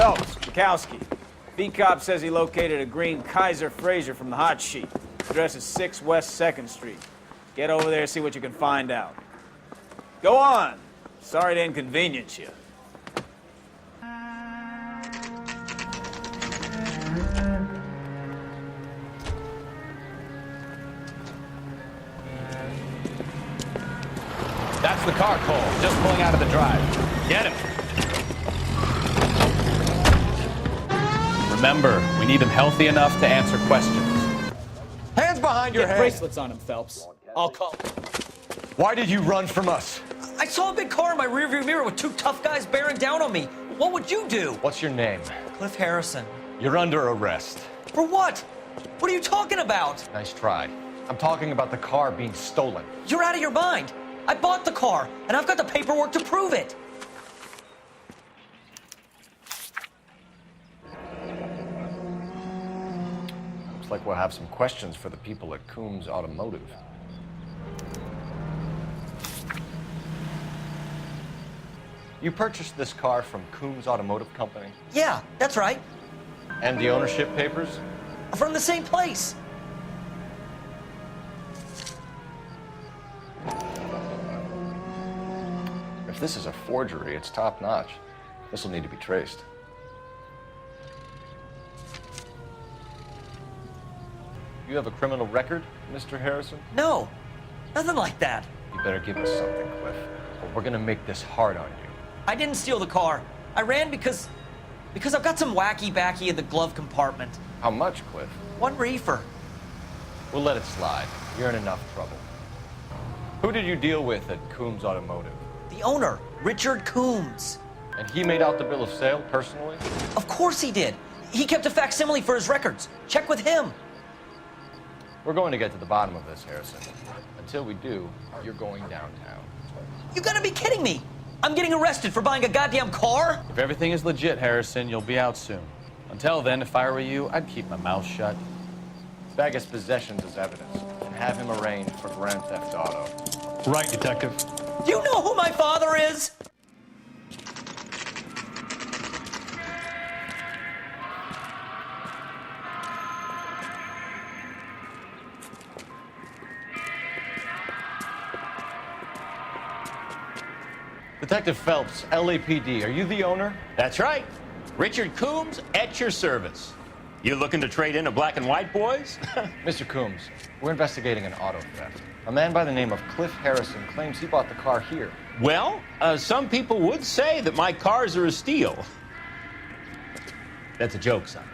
Phelps, Bukowski. B-Cop says he located a green Kaiser Fraser from the hot sheet. Address is 6 West 2nd Street. Get over there and see what you can find out. Go on. Sorry to inconvenience you. That's the car, Cole. Just pulling out of the drive. Get him. Remember, we need him healthy enough to answer questions. Hands behind your Get head. bracelets on him, Phelps. I'll call. Why did you run from us? I saw a big car in my rearview mirror with 2 tough guys bearing down on me. What would you do? What's your name? Cliff Harrison. You're under arrest. For what? What are you talking about? Nice try. I'm talking about the car being stolen. You're out of your mind. I bought the car, and I've got the paperwork to prove it. Looks like we'll have some questions for the people at Coombs Automotive. You purchased this car from Coombs Automotive Company? Yeah, that's right. And the ownership papers? From the same place. If this is a forgery, it's top-notch. This will need to be traced. You have a criminal record, Mr. Harrison? No, nothing like that. You better give us something, Cliff, or we're gonna make this hard on you. I didn't steal the car. I ran because I've got some wacky backy in the glove compartment. How much, Cliff? 1 reefer. We'll let it slide. You're in enough trouble. Who did you deal with at Coombs Automotive? The owner, Richard Coombs. And he made out the bill of sale personally? Of course he did. He kept a facsimile for his records. Check with him. We're going to get to the bottom of this, Harrison. Until we do, you're going downtown. You gotta be kidding me. I'm getting arrested for buying a goddamn car? If everything is legit, Harrison, you'll be out soon. Until then, if I were you, I'd keep my mouth shut. Bag his possessions as evidence and have him arraigned for Grand Theft Auto. Right, Detective. Do you know who my father is? Detective Phelps, LAPD, are you the owner? That's right. Richard Coombs at your service. You looking to trade in a black and white, boys? Mr. Coombs, we're investigating an auto theft. A man by the name of Cliff Harrison claims he bought the car here. Well, some people would say that my cars are a steal. That's a joke, son.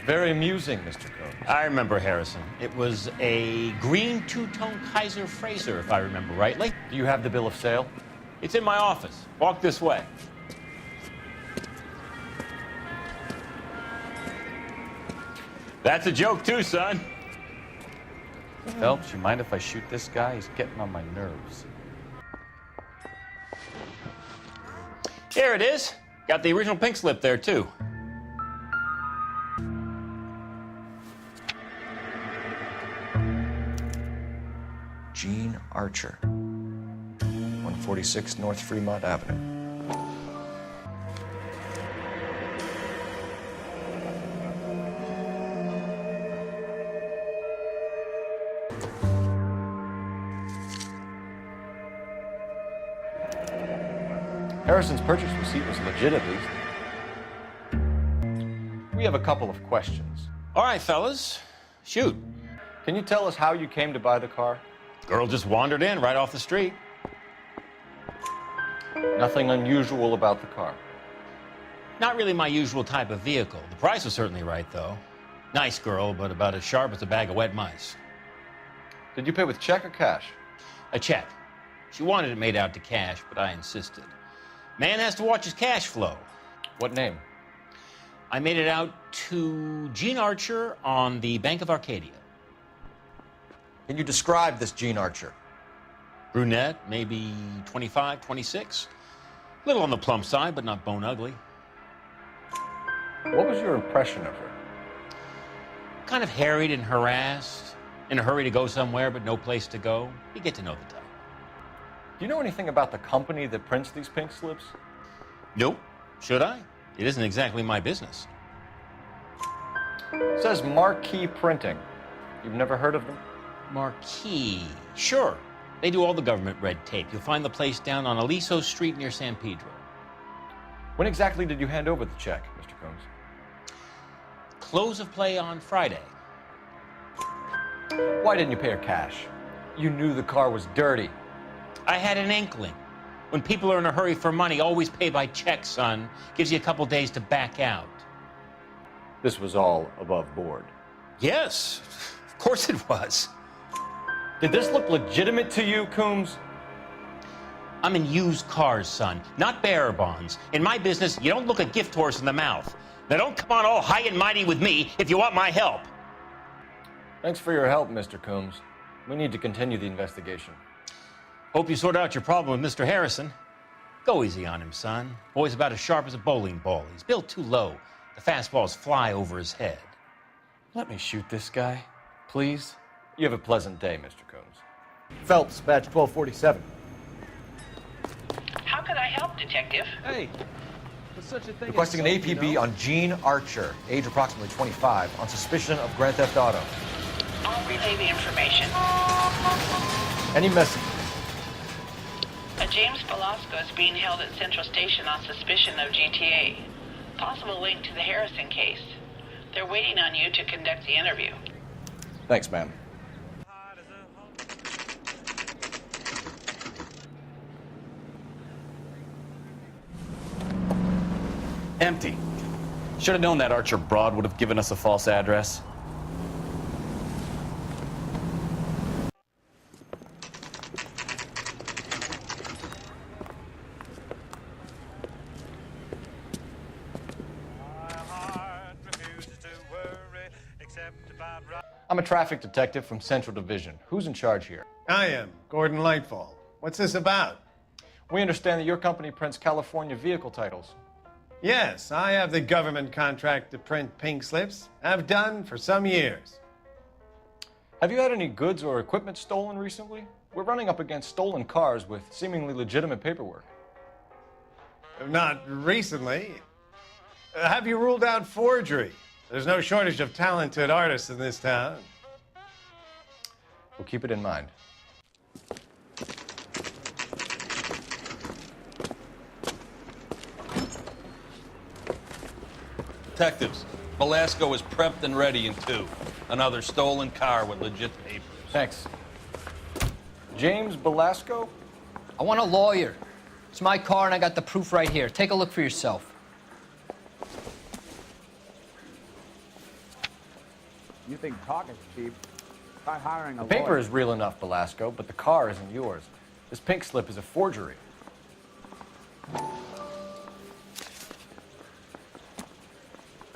Very amusing, Mr. Coombs. I remember Harrison. It was a green 2-tone Kaiser Fraser, if I remember rightly. Do you have the bill of sale? It's in my office. Walk this way. That's a joke, too, son. Phelps, you mind if I shoot this guy? He's getting on my nerves. Here it is. Got the original pink slip there, too. Gene Archer, 146 North Fremont Avenue. Harrison's purchase receipt was legit, at least. We have a couple of questions. All right, fellas. Shoot. Can you tell us how you came to buy the car? Girl just wandered in right off the street. Nothing unusual about the car. Not really my usual type of vehicle. The price was certainly right, though. Nice girl, but about as sharp as a bag of wet mice. Did you pay with check or cash? A check. She wanted it made out to cash, but I insisted. Man has to watch his cash flow. What name? I made it out to Gene Archer on the Bank of Arcadia. Can you describe this Gene Archer? Brunette, maybe 25, 26. A little on the plump side, but not bone ugly. What was your impression of her? Kind of harried and harassed. In a hurry to go somewhere, but no place to go. You get to know the type. Do you know anything about the company that prints these pink slips? Nope. Should I? It isn't exactly my business. It says Marquee Printing. You've never heard of them? Marquee. Sure. They do all the government red tape. You'll find the place down on Aliso Street near San Pedro. When exactly did you hand over the check, Mr. Coombs? Close of play on Friday. Why didn't you pay her cash? You knew the car was dirty. I had an inkling. When people are in a hurry for money, always pay by check, son. Gives you a couple days to back out. This was all above board. Yes, of course it was. Did this look legitimate to you, Coombs? I'm in used cars, son, not bearer bonds. In my business, you don't look a gift horse in the mouth. Now don't come on all high and mighty with me if you want my help. Thanks for your help, Mr. Coombs. We need to continue the investigation. Hope you sort out your problem with Mr. Harrison. Go easy on him, son. Boy's about as sharp as a bowling ball. He's built too low. The fastballs fly over his head. Let me shoot this guy, please. You have a pleasant day, Mr. Coombs. Phelps, badge 1247. How can I help, Detective? Hey, there's such a thing. Requesting an APB on Gene Archer, age approximately 25, on suspicion of Grand Theft Auto. I'll relay the information. Any message? A James Velasco is being held at Central Station on suspicion of GTA. Possible link to the Harrison case. They're waiting on you to conduct the interview. Thanks, ma'am. Empty. Should have known that Archer broad would have given us a false address. I'm a traffic detective from Central Division. Who's in charge here? I am, Gordon Lightfall. What's this about? We understand that your company prints California vehicle titles. Yes, I have the government contract to print pink slips. I've done for some years. Have you had any goods or equipment stolen recently? We're running up against stolen cars with seemingly legitimate paperwork. Not recently. Have you ruled out forgery? There's no shortage of talented artists in this town. We'll keep it in mind. Detectives, Velasco is prepped and ready in 2. Another stolen car with legit papers. Thanks. James Velasco? I want a lawyer. It's my car and I got the proof right here. Take a look for yourself. You think talk is cheap? Try hiring a The paper is real enough, Velasco, but the car isn't yours. This pink slip is a forgery.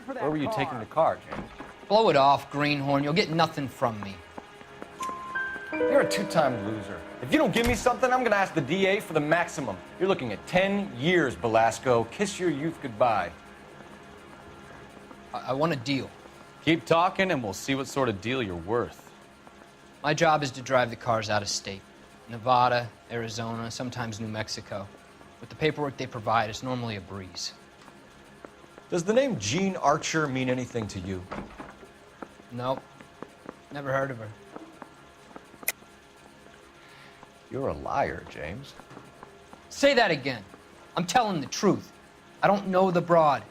Where were you taking the car, James? Blow it off, greenhorn. You'll get nothing from me. You're a two-time loser. If you don't give me something, I'm gonna ask the DA for the maximum. You're looking at 10 years, Velasco. Kiss your youth goodbye. I want a deal. Keep talking and we'll see what sort of deal you're worth. My job is to drive the cars out of state. Nevada, Arizona, sometimes New Mexico. With the paperwork they provide, it's normally a breeze. Does the name Gene Archer mean anything to you? Nope. Never heard of her. You're a liar, James. Say that again. I'm telling the truth. I don't know the broad.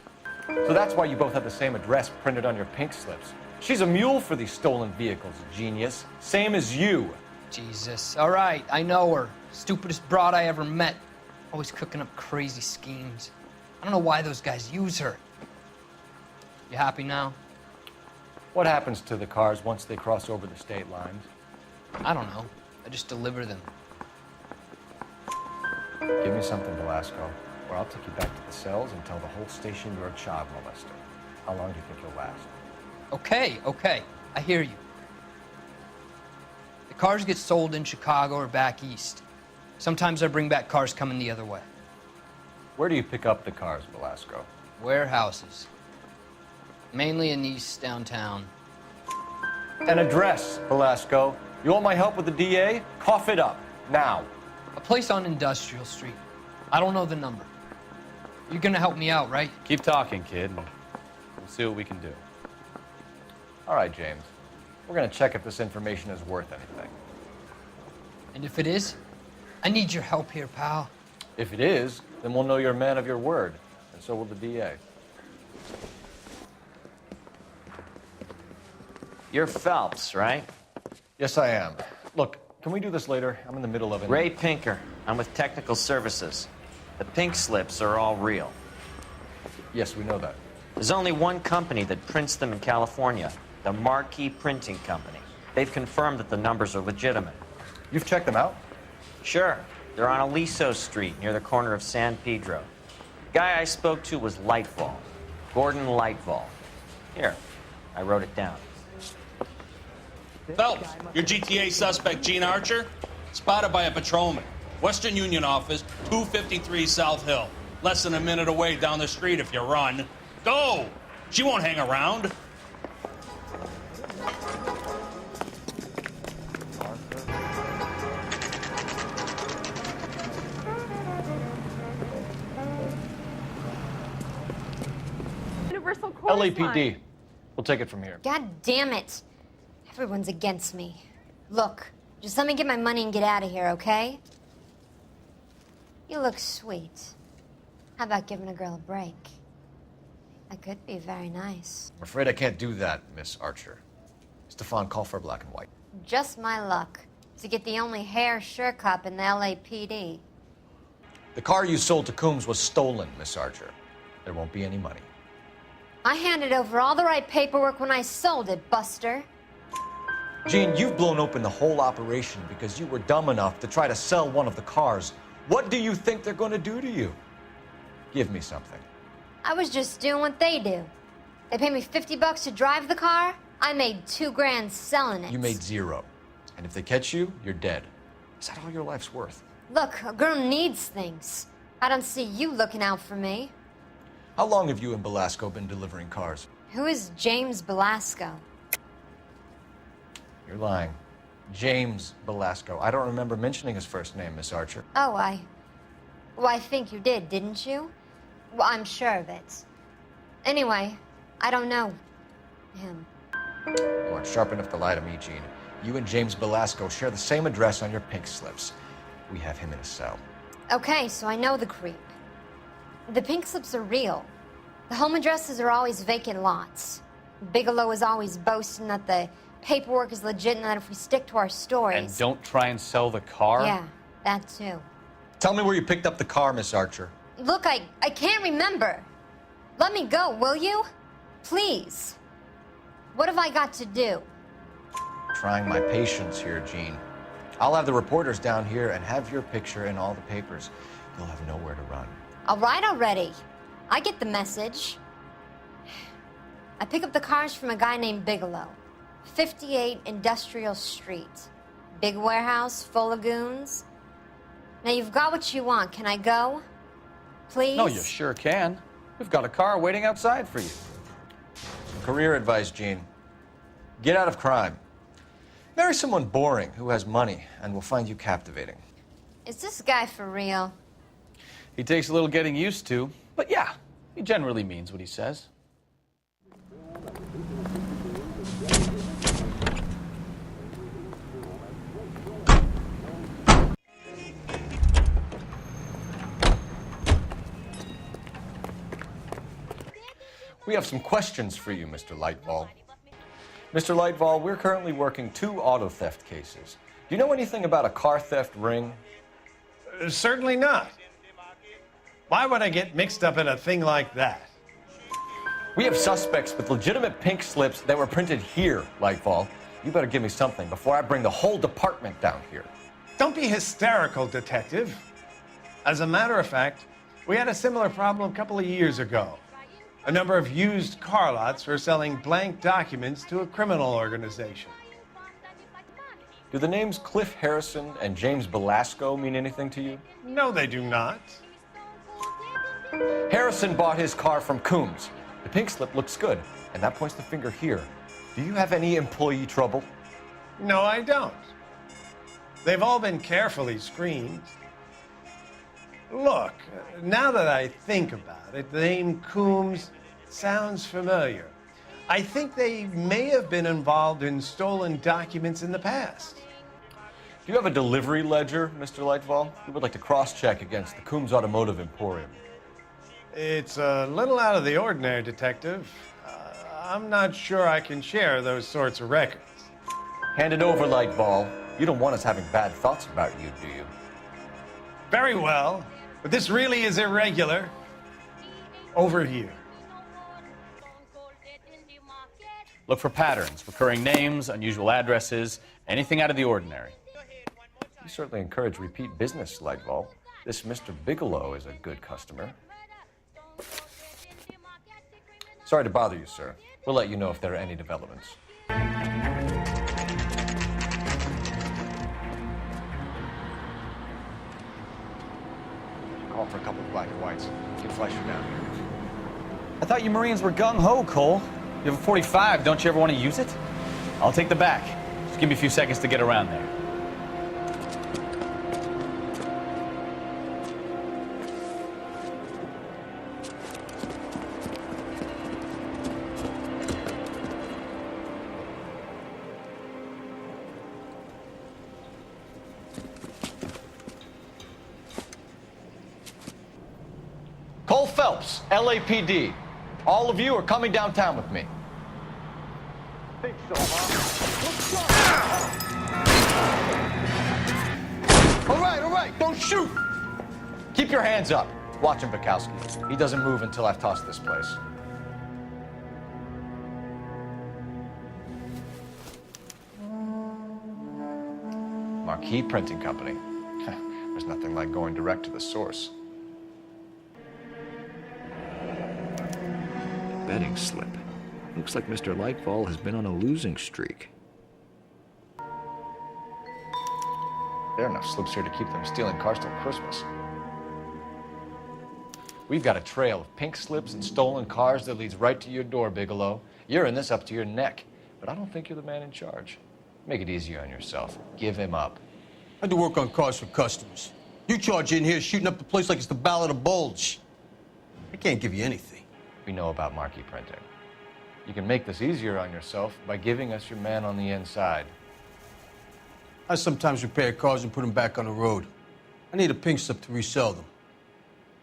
So that's why you both have the same address printed on your pink slips. She's a mule for these stolen vehicles, genius. Same as you. Jesus. All right, I know her. Stupidest broad I ever met. Always cooking up crazy schemes. I don't know why those guys use her. You happy now? What happens to the cars once they cross over the state lines? I don't know. I just deliver them. Give me something, Velasco, or I'll take you back to the cells and tell the whole station you're a child molester. How long do you think you'll last? Okay. I hear you. The cars get sold in Chicago or back east. Sometimes I bring back cars coming the other way. Where do you pick up the cars, Velasco? Warehouses. Mainly in East downtown. An address, Velasco. You want my help with the DA? Cough it up, now. A place on Industrial Street. I don't know the number. You're gonna help me out, right? Keep talking, kid, and we'll see what we can do. All right, James. We're gonna check if this information is worth anything. And if it is, I need your help here, pal. If it is, then we'll know you're a man of your word, and so will the DA. You're Phelps, right? Yes, I am. Look, can we do this later? I'm in the middle of it. Ray Pinker. I'm with Technical Services. The pink slips are all real. Yes, we know that. There's only one company that prints them in California, the Marquee Printing Company. They've confirmed that the numbers are legitimate. You've checked them out? Sure. They're on Aliso Street, near the corner of San Pedro. The guy I spoke to was Lightfall. Gordon Lightfall. Here, I wrote it down. Phelps, your GTA suspect, Gene Archer, spotted by a patrolman. Western Union office, 253 South Hill. Less than a minute away down the street if you run. Go! She won't hang around. Universal chorus LAPD. line. We'll take it from here. God damn it. Everyone's against me. Look, just let me get my money and get out of here, okay? You look sweet. How about giving a girl a break? That could be very nice. I'm afraid I can't do that, Miss Archer. Stefan, call for black and white. Just my luck to get the only hair sure cop in the LAPD. The car you sold to Coombs was stolen, Miss Archer. There won't be any money. I handed over all the right paperwork when I sold it, Buster. Gene, you've blown open the whole operation because you were dumb enough to try to sell one of the cars. What do you think they're going to do to you? Give me something. I was just doing what they do. They paid me $50 to drive the car. I made $2 grand selling it. You made zero. And if they catch you, you're dead. Is that all your life's worth? Look, a girl needs things. I don't see you looking out for me. How long have you and Belasco been delivering cars? Who is James Belasco? You're lying. James Belasco. I don't remember mentioning his first name, Miss Archer. Oh, well, I think you did, didn't you? Well, I'm sure of it. Anyway, I don't know him. You aren't sharp enough to lie to me, Gene. You and James Belasco share the same address on your pink slips. We have him in a cell. Okay, so I know the creep. The pink slips are real. The home addresses are always vacant lots. Bigelow is always boasting that the paperwork is legit and that if we stick to our stories... And don't try and sell the car? Yeah, that too. Tell me where you picked up the car, Miss Archer. Look, I can't remember. Let me go, will you? Please. What have I got to do? Trying my patience here, Gene. I'll have the reporters down here and have your picture in all the papers. You'll have nowhere to run. All right already. I get the message. I pick up the cars from a guy named Bigelow. 58 Industrial Street. Big warehouse, full of goons. Now you've got what you want. Can I go? Please? No, you sure can. We've got a car waiting outside for you. Some career advice, Gene. Get out of crime. Marry someone boring who has money and will find you captivating. Is this guy for real? He takes a little getting used to, but yeah, he generally means what he says. We have some questions for you, Mr. Lightfall. Mr. Lightfall, we're currently working 2 auto theft cases. Do you know anything about a car theft ring? Certainly not. Why would I get mixed up in a thing like that? We have suspects with legitimate pink slips that were printed here, Lightfall. You better give me something before I bring the whole department down here. Don't be hysterical, Detective. As a matter of fact, we had a similar problem a couple of years ago. A number of used car lots were selling blank documents to a criminal organization. Do the names Cliff Harrison and James Belasco mean anything to you? No, they do not. Harrison bought his car from Coombs. The pink slip looks good, and that points the finger here. Do you have any employee trouble? No, I don't. They've all been carefully screened. Look, now that I think about it, the name Coombs sounds familiar. I think they may have been involved in stolen documents in the past. Do you have a delivery ledger, Mr. Lightfall? We would like to cross-check against the Coombs Automotive Emporium. It's a little out of the ordinary, Detective. I'm not sure I can share those sorts of records. Hand it over, Lightball. You don't want us having bad thoughts about you, do you? Very well, but this really is irregular. Over here. Look for patterns, recurring names, unusual addresses, anything out of the ordinary. You certainly encourage repeat business, Lightball. This Mr. Bigelow is a good customer. Sorry to bother you, sir. We'll let you know if there are any developments. Call for a couple of black and whites. Get Fleischer down here. I thought you Marines were gung-ho, Cole. You have a 45, don't you ever want to use it? I'll take the back. Just give me a few seconds to get around there. Cole Phelps, LAPD. All of you are coming downtown with me. Think so, huh? All right, don't shoot! Keep your hands up. Watch him, Bukowski. He doesn't move until I've tossed this place. Marquee Printing Company. There's nothing like going direct to the source. Betting slip. Looks like Mr. Lightfall has been on a losing streak. There are enough slips here to keep them stealing cars till Christmas. We've got a trail of pink slips and stolen cars that leads right to your door, Bigelow. You're in this up to your neck, but I don't think you're the man in charge. Make it easier on yourself. Give him up. I do work on cars for customers. You charge in here shooting up the place like it's the Ballad of Bulge. I can't give you anything. We know about marquee printing. You can make this easier on yourself by giving us your man on the inside. I sometimes repair cars and put them back on the road. I need a pink slip to resell them.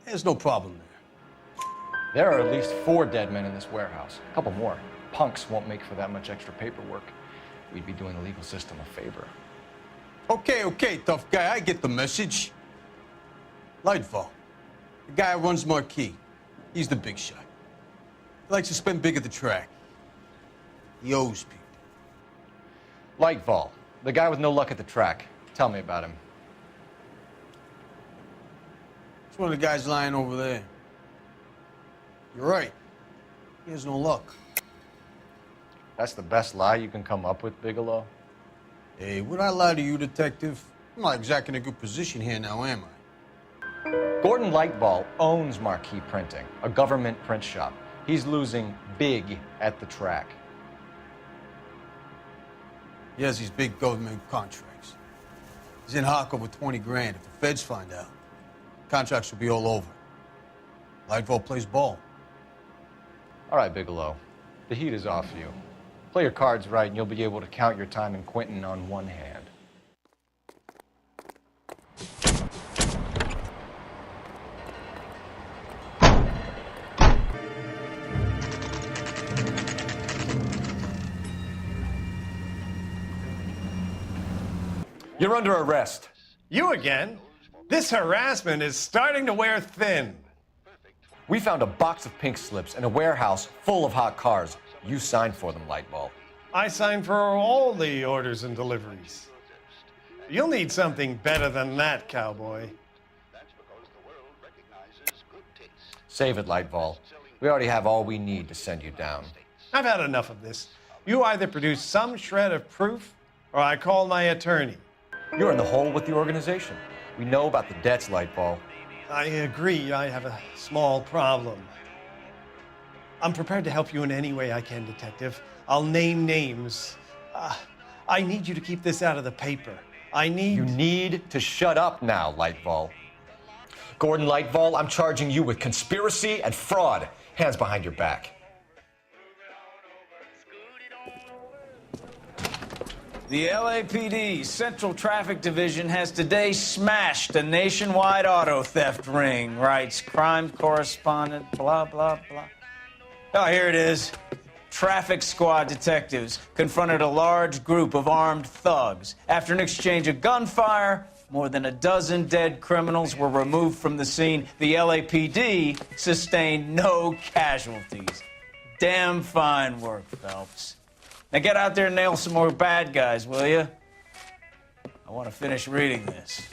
There's no problem there. There are at least 4 dead men in this warehouse. A couple more. Punks won't make for that much extra paperwork. We'd be doing the legal system a favor. Okay, tough guy, I get the message. Lightfall, the guy who runs Marquee. He's the big shot. He likes to spend big at the track. He owes people. Lightfall, the guy with no luck at the track. Tell me about him. It's one of the guys lying over there. You're right. He has no luck. That's the best lie you can come up with, Bigelow? Hey, would I lie to you, Detective? I'm not exactly in a good position here now, am I? Gordon Lightball owns Marquee Printing, a government print shop. He's losing big at the track. He has these big government contracts. He's in hock over 20 grand. If the feds find out, contracts will be all over. Lightfall plays ball. All right, Bigelow. The heat is off you. Play your cards right, and you'll be able to count your time in Quentin on one hand. You're under arrest. You again? This harassment is starting to wear thin. We found a box of pink slips in a warehouse full of hot cars. You signed for them, Lightball. I signed for all the orders and deliveries. You'll need something better than that, cowboy. Save it, Lightball. We already have all we need to send you down. I've had enough of this. You either produce some shred of proof, or I call my attorney. You're in the hole with the organization. We know about the debts, Lightball. I agree. I have a small problem. I'm prepared to help you in any way I can, Detective. I'll name names. I need you to keep this out of the paper. You need to shut up now, Lightball. Gordon Lightfall, I'm charging you with conspiracy and fraud. Hands behind your back. The LAPD Central Traffic Division has today smashed a nationwide auto theft ring, writes crime correspondent, blah, blah, blah. Oh, here it is. Traffic squad detectives confronted a large group of armed thugs. After an exchange of gunfire, more than a dozen dead criminals were removed from the scene. The LAPD sustained no casualties. Damn fine work, Phelps. Now get out there and nail some more bad guys, will you? I want to finish reading this.